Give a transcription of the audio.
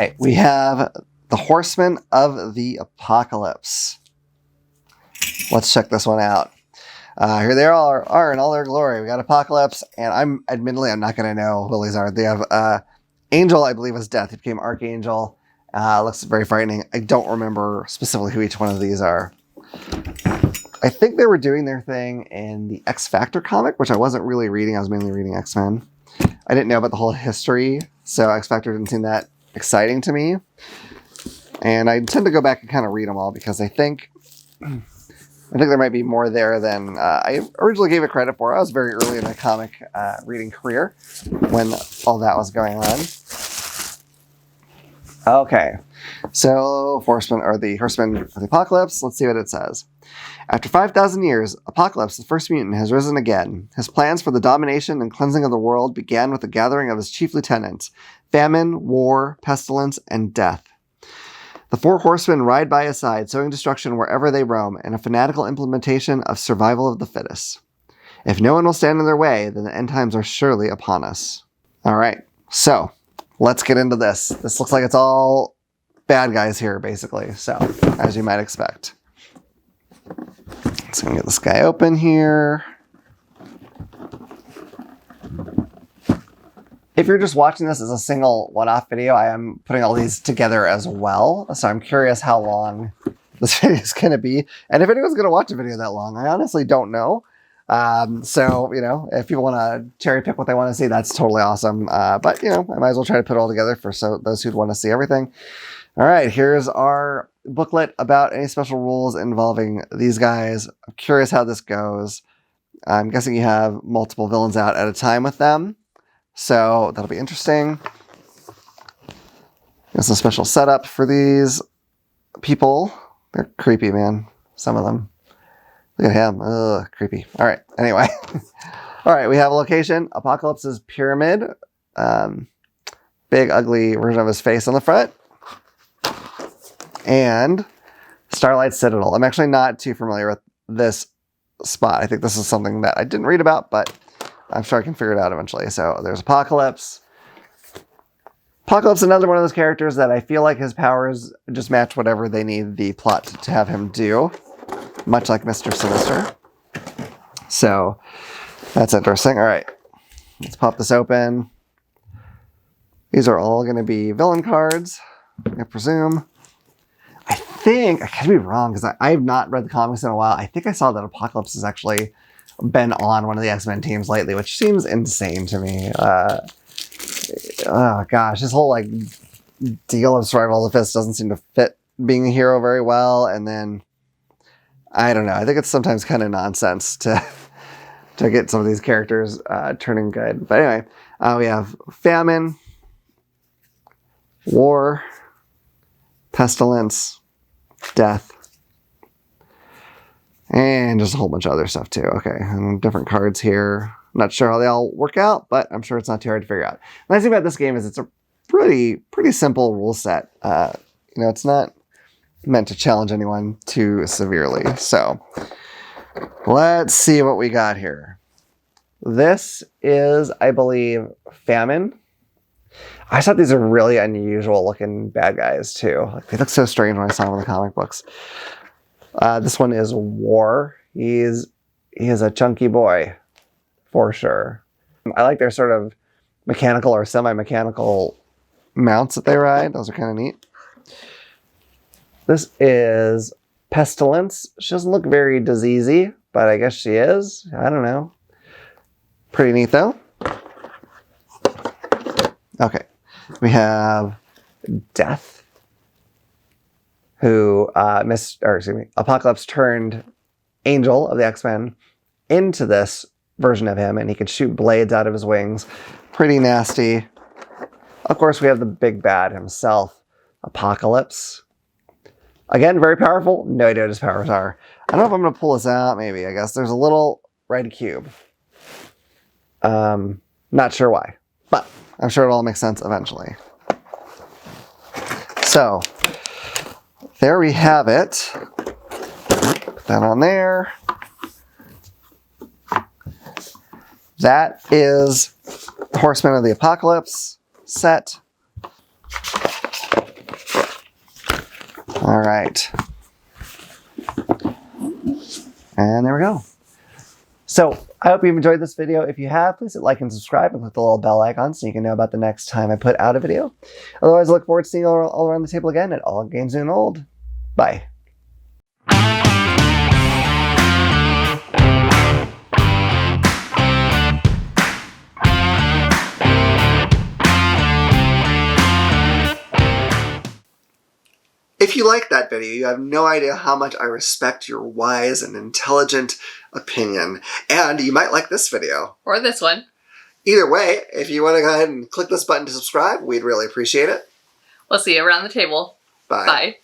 right, we have the Horsemen of the Apocalypse. Let's check this one out. Here they are in all their glory. We got Apocalypse, and I'm not going to know who these are. They have Angel, I believe, is Death. He became Archangel. Looks very frightening. I don't remember specifically who each one of these are. I think they were doing their thing in the X Factor comic, which I wasn't really reading. I was mainly reading X-Men. I didn't know about the whole history, so X Factor didn't seem that exciting to me. And I tend to go back and kind of read them all because I think there might be more there than I originally gave it credit for. I was very early in my comic reading career when all that was going on. Okay, so Horsemen of the Apocalypse. Let's see what it says. After 5,000 years, Apocalypse, the first mutant, has risen again. His plans for the domination and cleansing of the world began with the gathering of his chief lieutenants: famine, war, pestilence, and death. The four horsemen ride by his side, sowing destruction wherever they roam, in a fanatical implementation of survival of the fittest. If no one will stand in their way, then the end times are surely upon us. All right, so let's get into this. This looks like it's all bad guys here, basically, so as you might expect. Let's go get this guy open here. If you're just watching this as a single one-off video, I am putting all these together as well. So I'm curious how long this video is going to be. And if anyone's going to watch a video that long, I honestly don't know. So, you know, if people want to cherry pick what they want to see, that's totally awesome. But, you know, I might as well try to put it all together for those who'd want to see everything. All right, here's our booklet about any special rules involving these guys. I'm curious how this goes. I'm guessing you have multiple villains out at a time with them. So that'll be interesting. There's a special setup for these people. They're creepy, man. Some of them. Look at him. Ugh, creepy. All right. Anyway. All right. We have a location. Apocalypse's pyramid. Big, ugly version of his face on the front. And Starlight Citadel. I'm actually not too familiar with this spot. I think this is something that I didn't read about, but I'm sure I can figure it out eventually. So there's Apocalypse. Apocalypse is another one of those characters that I feel like his powers just match whatever they need the plot to have him do. Much like Mr. Sinister. So that's interesting. All right. Let's pop this open. These are all going to be villain cards, I presume. I could be wrong because I have not read the comics in a while. I think I saw that Apocalypse has actually been on one of the X-Men teams lately, which seems insane to me. Oh gosh, this whole like deal of survival of the fittest doesn't seem to fit being a hero very well. And then I don't know. I think it's sometimes kind of nonsense to get some of these characters turning good. But anyway, we have famine, war, pestilence, death, and just a whole bunch of other stuff too. Okay, and different cards here. I'm not sure how they all work out, but I'm sure it's not too hard to figure out. The nice thing about this game is it's a pretty simple rule set. You know, it's not meant to challenge anyone too severely. So let's see what we got here. This is, I believe, Famine. I thought these are really unusual looking bad guys too. Like, they look so strange when I saw them in the comic books. This one is War. He is a chunky boy, for sure. I like their sort of mechanical or semi-mechanical mounts that they ride. Those are kind of neat. This is Pestilence. She doesn't look very diseasey, but I guess she is. I don't know. Pretty neat though. Okay. We have Death, who Apocalypse turned Angel of the X-Men into this version of him, and he could shoot blades out of his wings. Pretty nasty. Of course, we have the big bad himself, Apocalypse. Again, very powerful. No idea what his powers are. I don't know if I'm going to pull this out. Maybe, I guess. There's a little red cube. Not sure why, but I'm sure it'll all make sense eventually. So, there we have it. Put that on there. That is the Horsemen of the Apocalypse set. All right. And there we go. So I hope you've enjoyed this video. If you have, please hit like and subscribe and click the little bell icon so you can know about the next time I put out a video. Otherwise, I look forward to seeing you all around the table again at All Games New and Old. Bye. If you liked that video, you have no idea how much I respect your wise and intelligent opinion. And you might like this video. Or this one. Either way, if you want to go ahead and click this button to subscribe, we'd really appreciate it. We'll see you around the table. Bye. Bye.